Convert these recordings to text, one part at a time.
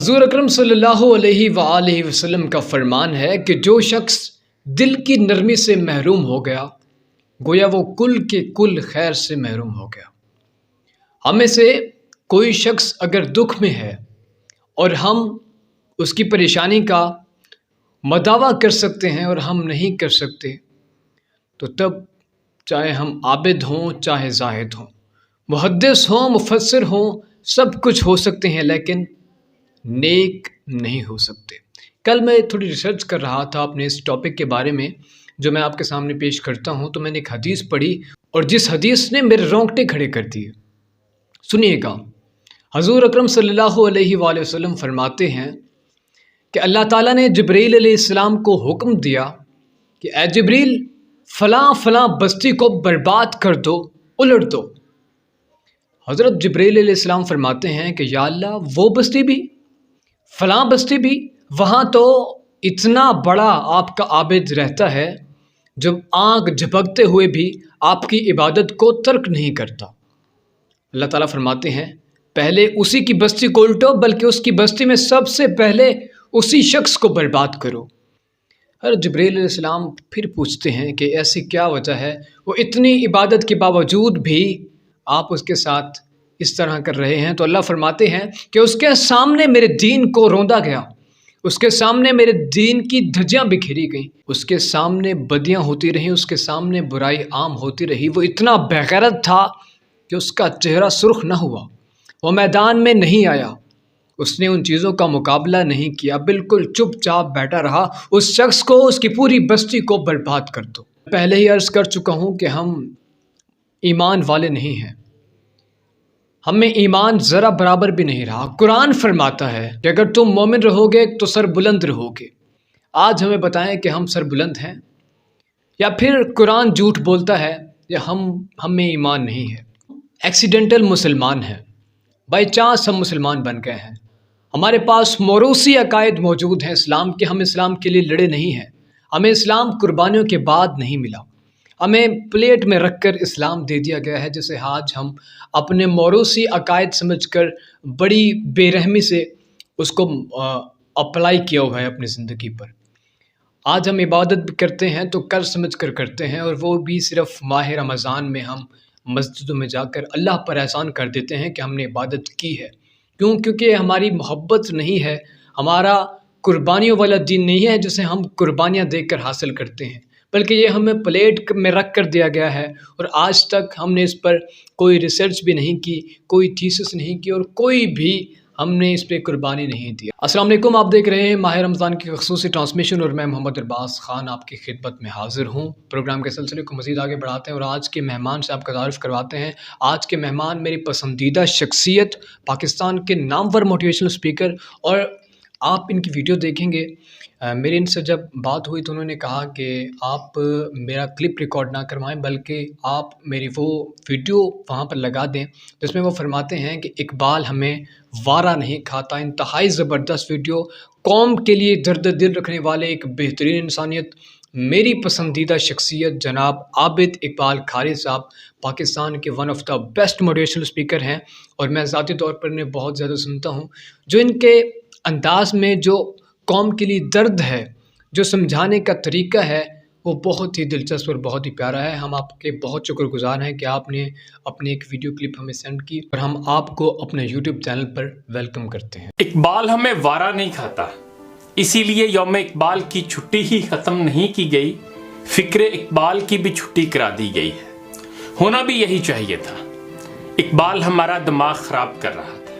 حضور اکرم صلی اللہ علیہ وآلہ وسلم کا فرمان ہے کہ جو شخص دل کی نرمی سے محروم ہو گیا گویا وہ کل کے کل خیر سے محروم ہو گیا۔ ہمیں سے کوئی شخص اگر دکھ میں ہے اور ہم اس کی پریشانی کا مداوع کر سکتے ہیں اور ہم نہیں کر سکتے تو تب چاہے ہم عابد ہوں چاہے زاہد ہوں، محدث ہوں مفسر ہوں، سب کچھ ہو سکتے ہیں لیکن نیک نہیں ہو سکتے۔ کل میں تھوڑی ریسرچ کر رہا تھا اپنے اس ٹاپک کے بارے میں جو میں آپ کے سامنے پیش کرتا ہوں، تو میں نے ایک حدیث پڑھی اور جس حدیث نے میرے رونگٹے کھڑے کر دیے۔ سنیے گا، حضور اکرم صلی اللہ علیہ وآلہ وسلم فرماتے ہیں کہ اللہ تعالیٰ نے جبرائیل علیہ السلام کو حکم دیا کہ اے جبرائیل فلاں فلاں بستی کو برباد کر دو، الٹ دو۔ حضرت جبرائیل علیہ السلام فرماتے ہیں کہ یا اللہ وہ بستی بھی، فلاں بستی بھی، وہاں تو اتنا بڑا آپ کا عابد رہتا ہے جو آنکھ جھپکتے ہوئے بھی آپ کی عبادت کو ترک نہیں کرتا۔ اللہ تعالیٰ فرماتے ہیں پہلے اسی کی بستی کو الٹو، بلکہ اس کی بستی میں سب سے پہلے اسی شخص کو برباد کرو۔ حضرت جبرائیل علیہ السلام پھر پوچھتے ہیں کہ ایسی کیا وجہ ہے، وہ اتنی عبادت کے باوجود بھی آپ اس کے ساتھ اس طرح کر رہے ہیں؟ تو اللہ فرماتے ہیں کہ اس کے سامنے میرے دین کو روندا گیا، اس کے سامنے میرے دین کی دھجیاں بکھیری گئیں، اس کے سامنے بدیاں ہوتی رہیں، اس کے سامنے برائی عام ہوتی رہی۔ وہ اتنا بغیرت تھا کہ اس کا چہرہ سرخ نہ ہوا، وہ میدان میں نہیں آیا، اس نے ان چیزوں کا مقابلہ نہیں کیا، بالکل چپ چاپ بیٹھا رہا۔ اس شخص کو، اس کی پوری بستی کو برباد کر دو۔ پہلے ہی عرض کر چکا ہوں کہ ہم ایمان والے نہیں ہیں، ہم میں ایمان ذرا برابر بھی نہیں رہا۔ قرآن فرماتا ہے کہ اگر تم مومن رہو گے تو سر بلند رہو گے۔ آج ہمیں بتائیں کہ ہم سر بلند ہیں یا پھر قرآن جھوٹ بولتا ہے یا ہم میں ایمان نہیں ہے۔ ایکسیڈنٹل مسلمان ہیں، بائی چانس ہم مسلمان بن گئے ہیں، ہمارے پاس موروثی عقائد موجود ہیں اسلام کے، ہم اسلام کے لیے لڑے نہیں ہیں، ہمیں اسلام قربانیوں کے بعد نہیں ملا، ہمیں پلیٹ میں رکھ کر اسلام دے دیا گیا ہے، جسے آج ہم اپنے موروثی عقائد سمجھ کر بڑی بے رحمی سے اس کو اپلائی کیا ہوا ہے اپنی زندگی پر۔ آج ہم عبادت بھی کرتے ہیں تو کر سمجھ کر کرتے ہیں، اور وہ بھی صرف ماہ رمضان میں ہم مسجدوں میں جا کر اللہ پر احسان کر دیتے ہیں کہ ہم نے عبادت کی ہے۔ کیونکہ ہماری محبت نہیں ہے، ہمارا قربانیوں والا دین نہیں ہے جسے ہم قربانیاں دے کر حاصل کرتے ہیں، بلکہ یہ ہمیں پلیٹ میں رکھ کر دیا گیا ہے، اور آج تک ہم نے اس پر کوئی ریسرچ بھی نہیں کی، کوئی تھیسس نہیں کی، اور کوئی بھی ہم نے اس پہ قربانی نہیں دی۔ السلام علیکم، آپ دیکھ رہے ہیں ماہ رمضان کی خصوصی ٹرانسمیشن، اور میں محمد ارباز خان آپ کی خدمت میں حاضر ہوں۔ پروگرام کے سلسلے کو مزید آگے بڑھاتے ہیں اور آج کے مہمان سے آپ کا تعارف کرواتے ہیں۔ آج کے مہمان میری پسندیدہ شخصیت، پاکستان کے نامور موٹیویشنل اسپیکر، اور آپ ان کی ویڈیو دیکھیں گے۔ میری ان سے جب بات ہوئی تو انہوں نے کہا کہ آپ میرا کلپ ریکارڈ نہ کروائیں بلکہ آپ میری وہ ویڈیو وہاں پر لگا دیں جس میں وہ فرماتے ہیں کہ اقبال ہمیں وارہ نہیں کھاتا۔ انتہائی زبردست ویڈیو، قوم کے لیے درد دل رکھنے والے ایک بہترین انسانیت، میری پسندیدہ شخصیت جناب عابد اقبال کھاری صاحب پاکستان کے one of the best motivational speaker ہیں، اور میں ذاتی طور پر انہیں بہت زیادہ سنتا ہوں۔ جو ان کے انداز میں جو قوم کے لیے درد ہے، جو سمجھانے کا طریقہ ہے، وہ بہت ہی دلچسپ اور بہت ہی پیارا ہے۔ ہم آپ کے بہت شکر گزار ہیں کہ آپ نے اپنی ایک ویڈیو کلپ ہمیں سینڈ کی، اور ہم آپ کو اپنے یوٹیوب چینل پر ویلکم کرتے ہیں۔ اقبال ہمیں وارہ نہیں کھاتا، اسی لیے یوم اقبال کی چھٹی ہی ختم نہیں کی گئی، فکر اقبال کی بھی چھٹی کرا دی گئی ہے۔ ہونا بھی یہی چاہیے تھا۔ اقبال ہمارا دماغ خراب کر رہا تھا،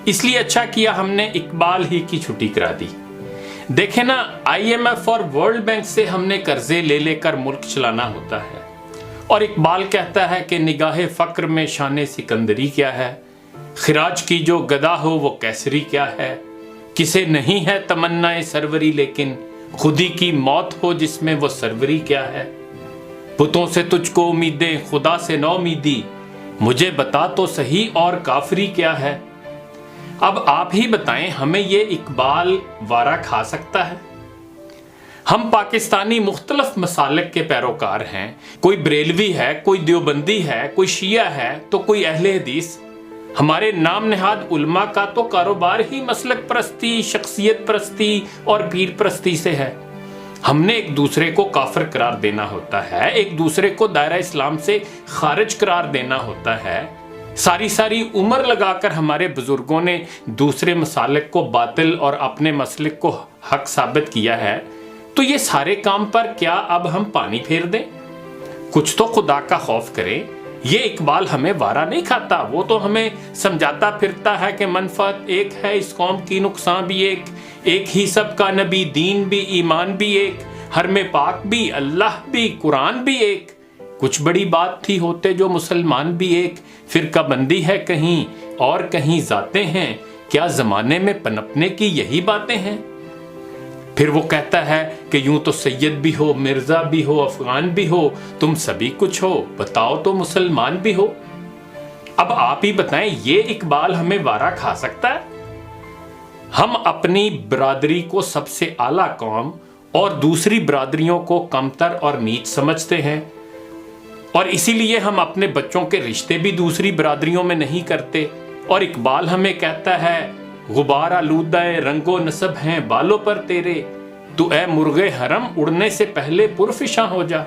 اس لیے اچھا کیا ہم نے اقبال ہی کی چھٹی کرا دی۔ دیکھیں نا، IMF اور ورلڈ بینک سے ہم نے قرضے لے لے کر ملک چلانا ہوتا ہے، اور اقبال کہتا ہے کہ نگاہ فقر میں شان سکندری کیا ہے، خراج کی جو گدا ہو وہ کیسری کیا ہے، کسے نہیں ہے تمنا سروری لیکن خودی کی موت ہو جس میں وہ سروری کیا ہے، بتوں سے تجھ کو امیدیں خدا سے نو امیدی، مجھے بتا تو صحیح اور کافری کیا ہے۔ اب آپ ہی بتائیں، ہمیں یہ اقبال وارہ کھا سکتا ہے؟ ہم پاکستانی مختلف مسالک کے پیروکار ہیں، کوئی بریلوی ہے، کوئی دیوبندی ہے، کوئی شیعہ ہے تو کوئی اہل حدیث۔ ہمارے نام نہاد علماء کا تو کاروبار ہی مسلک پرستی، شخصیت پرستی اور پیر پرستی سے ہے۔ ہم نے ایک دوسرے کو کافر قرار دینا ہوتا ہے، ایک دوسرے کو دائرہ اسلام سے خارج قرار دینا ہوتا ہے۔ ساری عمر لگا کر ہمارے بزرگوں نے دوسرے مسالک کو باطل اور اپنے مسلک کو حق ثابت کیا ہے، تو یہ سارے کام پر کیا اب ہم پانی پھیر دیں؟ کچھ تو خدا کا خوف کریں۔ یہ اقبال ہمیں وارا نہیں کھاتا، وہ تو ہمیں سمجھاتا پھرتا ہے کہ منفعت ایک ہے اس قوم کی، نقصان بھی ایک ہی سب کا نبی، دین بھی، ایمان بھی ایک، حرم پاک بھی، اللہ بھی، قرآن بھی ایک۔ کچھ بڑی بات تھی ہوتے جو مسلمان بھی ایک، فرقہ بندی ہے کہیں اور کہیں ذاتیں ہیں، کیا زمانے میں پنپنے کی یہی باتیں ہیں؟ پھر وہ کہتا ہے کہ یوں تو سید بھی ہو، مرزا بھی ہو، افغان بھی ہو، تم سبھی کچھ ہو، بتاؤ تو مسلمان بھی ہو۔ اب آپ ہی بتائیں، یہ اقبال ہمیں وارا کھا سکتا ہے؟ ہم اپنی برادری کو سب سے اعلیٰ قوم اور دوسری برادریوں کو کمتر اور نیچ سمجھتے ہیں، اور اسی لیے ہم اپنے بچوں کے رشتے بھی دوسری برادریوں میں نہیں کرتے۔ اور اقبال ہمیں کہتا ہے غبار آلودہ رنگ و نسب ہیں بالوں پر تیرے، تو اے مرغ حرم اڑنے سے پہلے پرفشاں ہو جا۔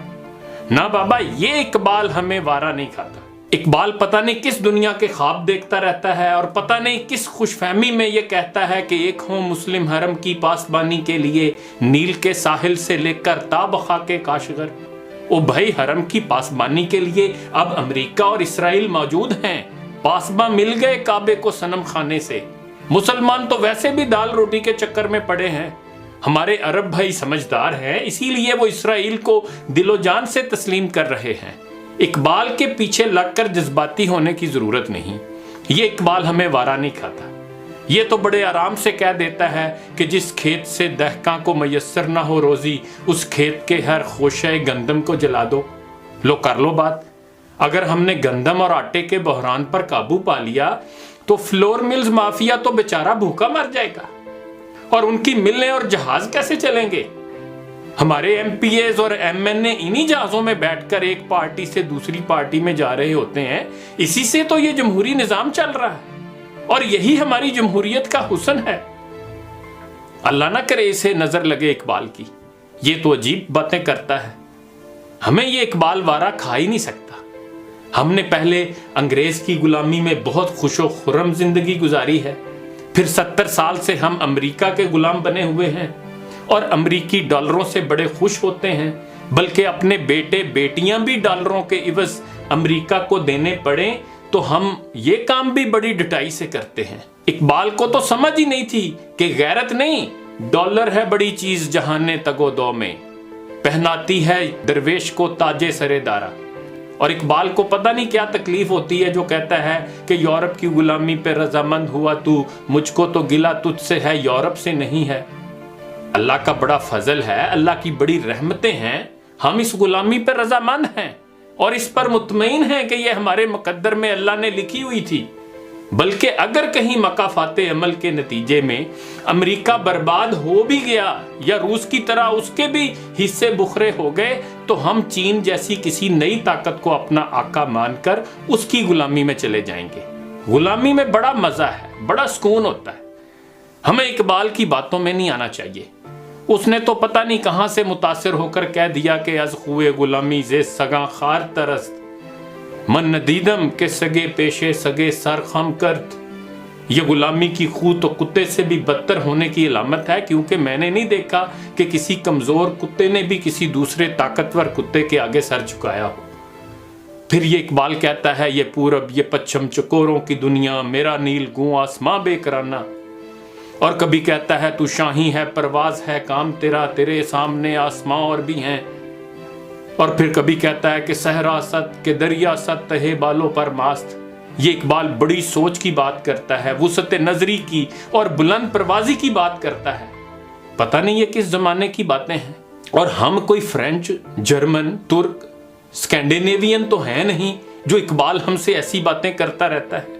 نہ بابا، یہ اقبال ہمیں وارا نہیں کھاتا۔ اقبال پتہ نہیں کس دنیا کے خواب دیکھتا رہتا ہے، اور پتہ نہیں کس خوش فہمی میں یہ کہتا ہے کہ ایک ہوں مسلم حرم کی پاسبانی کے لیے، نیل کے ساحل سے لے کر تا بخا کے کاشغر۔ او بھائی، حرم کی پاسبانی کے لیے اب امریکہ اور اسرائیل موجود ہیں، پاسباں مل گئے کعبے کو صنم خانے سے۔ مسلمان تو ویسے بھی دال روٹی کے چکر میں پڑے ہیں۔ ہمارے عرب بھائی سمجھدار ہیں، اسی لیے وہ اسرائیل کو دل و جان سے تسلیم کر رہے ہیں۔ اقبال کے پیچھے لگ کر جذباتی ہونے کی ضرورت نہیں، یہ اقبال ہمیں وارا نہیں کھاتا۔ یہ تو بڑے آرام سے کہہ دیتا ہے کہ جس کھیت سے دہقاں کو میسر نہ ہو روزی، اس کھیت کے ہر خوشہ گندم کو جلا دو۔ لو کر لو بات۔ اگر ہم نے گندم اور آٹے کے بحران پر قابو پا لیا تو فلور ملز مافیا تو بیچارہ بھوکا مر جائے گا، اور ان کی ملیں اور جہاز کیسے چلیں گے؟ ہمارے ایم پی ایز اور ایم این اے انہی جہازوں میں بیٹھ کر ایک پارٹی سے دوسری پارٹی میں جا رہے ہوتے ہیں۔ اسی سے تو یہ جمہوری نظام چل رہا ہے، اور یہی ہماری جمہوریت کا حسن ہے۔ اللہ نہ کرے اسے نظر لگے اقبال کی، یہ تو عجیب باتیں کرتا ہے۔ ہمیں یہ اقبال وارا کھا ہی نہیں سکتا۔ ہم نے پہلے انگریز کی غلامی میں بہت خوش و خرم زندگی گزاری ہے، پھر 70 سال سے ہم امریکہ کے غلام بنے ہوئے ہیں، اور امریکی ڈالروں سے بڑے خوش ہوتے ہیں، بلکہ اپنے بیٹے بیٹیاں بھی ڈالروں کے عوض امریکہ کو دینے پڑیں تو ہم یہ کام بھی بڑی ڈٹائی سے کرتے ہیں۔ اقبال کو تو سمجھ ہی نہیں تھی کہ غیرت نہیں، ڈالر ہے بڑی چیز جہان تگو دو میں، پہناتی ہے درویش کو تاج سر دارا۔ اور اقبال کو پتہ نہیں کیا تکلیف ہوتی ہے جو کہتا ہے کہ یورپ کی غلامی پہ رضامند ہوا تو، مجھ کو تو گلہ تجھ سے ہے، یورپ سے نہیں ہے۔ اللہ کا بڑا فضل ہے، اللہ کی بڑی رحمتیں ہیں، ہم اس غلامی پہ رضامند ہیں اور اس پر مطمئن ہیں کہ یہ ہمارے مقدر میں اللہ نے لکھی ہوئی تھی۔ بلکہ اگر کہیں مکافات عمل کے نتیجے میں امریکہ برباد ہو بھی گیا یا روس کی طرح اس کے بھی حصے بکھرے ہو گئے، تو ہم چین جیسی کسی نئی طاقت کو اپنا آقا مان کر اس کی غلامی میں چلے جائیں گے۔ غلامی میں بڑا مزہ ہے، بڑا سکون ہوتا ہے۔ ہمیں اقبال کی باتوں میں نہیں آنا چاہیے۔ اس نے تو پتہ نہیں کہاں سے متاثر ہو کر کہہ دیا کہ از خوئے غلامی زے سگاں خار ترست، من ندیدم کے سگے پیشے سگے سر خم کرت۔ یہ غلامی کی خو تو کتے سے بھی بدتر ہونے کی علامت ہے، کیونکہ میں نے نہیں دیکھا کہ کسی کمزور کتے نے بھی کسی دوسرے طاقتور کتے کے آگے سر جھکایا ہو۔ پھر یہ اقبال کہتا ہے، یہ پورب یہ پچھم چکوروں کی دنیا، میرا نیل گوں آسماں بے کرانہ۔ اور کبھی کہتا ہے تو شاہی ہے پرواز ہے کام تیرا، تیرے سامنے آسماں اور بھی ہیں۔ اور پھر کبھی کہتا ہے کہ صحرا ست کہ دریا ست تہے بالوں پر ماست۔ یہ اقبال بڑی سوچ کی بات کرتا ہے، وسعت نظری کی اور بلند پروازی کی بات کرتا ہے۔ پتہ نہیں یہ کس زمانے کی باتیں ہیں، اور ہم کوئی فرینچ، جرمن، ترک، اسکینڈینیوین تو ہیں نہیں جو اقبال ہم سے ایسی باتیں کرتا رہتا ہے۔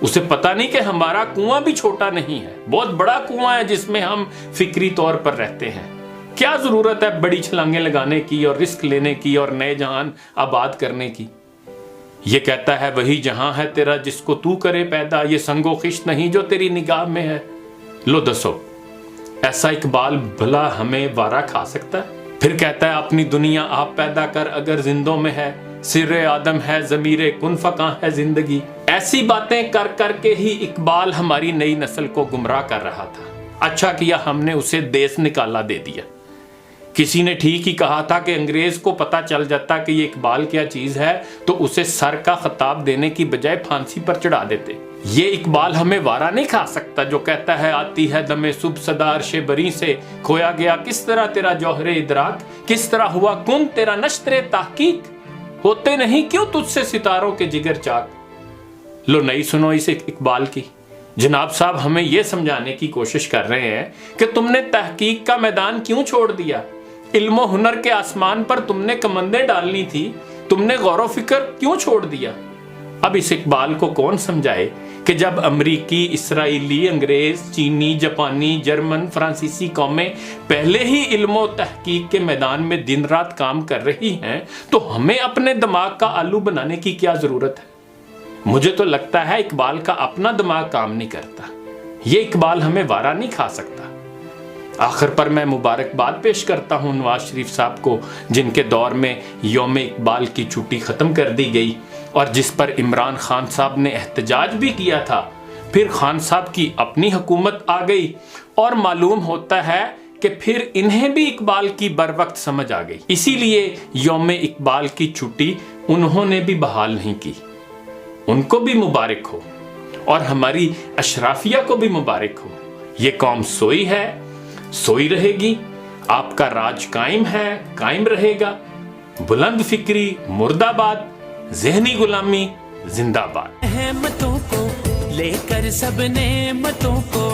اسے پتہ نہیں کہ ہمارا کنواں بھی چھوٹا نہیں ہے، بہت بڑا کنواں ہے جس میں ہم فکری طور پر رہتے ہیں۔ کیا ضرورت ہے بڑی چھلانگیں لگانے کی اور رسک لینے کی اور نئے جہان آباد کرنے کی؟ یہ کہتا ہے وہی جہاں ہے تیرا جس کو تو کرے پیدا، یہ سنگ و خشت نہیں جو تیری نگاہ میں ہے۔ لو دسو ایسا اقبال بھلا ہمیں وارا کھا سکتا ہے؟ پھر کہتا ہے اپنی دنیا آپ پیدا کر اگر زندوں میں ہے، سر آدم ہے ضمیر کن فکاں ہے زندگی۔ ایسی باتیں کر کر کے ہی اقبال ہماری نئی نسل کو گمراہ کر رہا تھا۔ اچھا کیا ہم نے اسے دیس نکالا دے دیا۔ کسی نے ٹھیک ہی کہا تھا کہ انگریز کو پتا چل جاتا کہ یہ اقبال کیا چیز ہے تو اسے سر کا خطاب دینے کی بجائے پھانسی پر چڑھا دیتے۔ یہ اقبال ہمیں وارا نہیں کھا سکتا جو کہتا ہے آتی ہے دم صبح صدا عرش بری سے، کھویا گیا کس طرح تیرا جوہر ادراک، کس طرح ہوا کن تیرا نشتر تحقیق، ہوتے نہیں کیوں تجھ سے ستاروں کے جگر چاک۔ لو نہیں سنو اس اقبال کی۔ جناب صاحب ہمیں یہ سمجھانے کی کوشش کر رہے ہیں کہ تم نے تحقیق کا میدان کیوں چھوڑ دیا، علم و ہنر کے آسمان پر تم نے کمندیں ڈالنی تھی، تم نے غور و فکر کیوں چھوڑ دیا۔ اب اس اقبال کو کون سمجھائے کہ جب امریکی، اسرائیلی، انگریز، چینی، جاپانی، جرمن، فرانسیسی قومیں پہلے ہی علم و تحقیق کے میدان میں دن رات کام کر رہی ہیں تو ہمیں اپنے دماغ کا آلو بنانے کی کیا ضرورت ہے؟ مجھے تو لگتا ہے اقبال کا اپنا دماغ کام نہیں کرتا۔ یہ اقبال ہمیں وارا نہیں کھا سکتا۔ آخر پر میں مبارکباد پیش کرتا ہوں نواز شریف صاحب کو، جن کے دور میں یوم اقبال کی چھٹی ختم کر دی گئی اور جس پر عمران خان صاحب نے احتجاج بھی کیا تھا۔ پھر خان صاحب کی اپنی حکومت آ گئی اور معلوم ہوتا ہے کہ پھر انہیں بھی اقبال کی بر وقت سمجھ آ گئی، اسی لیے یوم اقبال کی چھٹی انہوں نے بھی بحال نہیں کی۔ ان کو بھی مبارک ہو اور ہماری اشرافیہ کو بھی مبارک ہو۔ یہ قوم سوئی ہے، سوئی رہے گی، آپ کا راج قائم ہے، قائم رہے گا۔ بلند فکری مردہ باد، ذہنی غلامی زندہ باد۔ احمدوں کو لے کر سب نعمتوں کو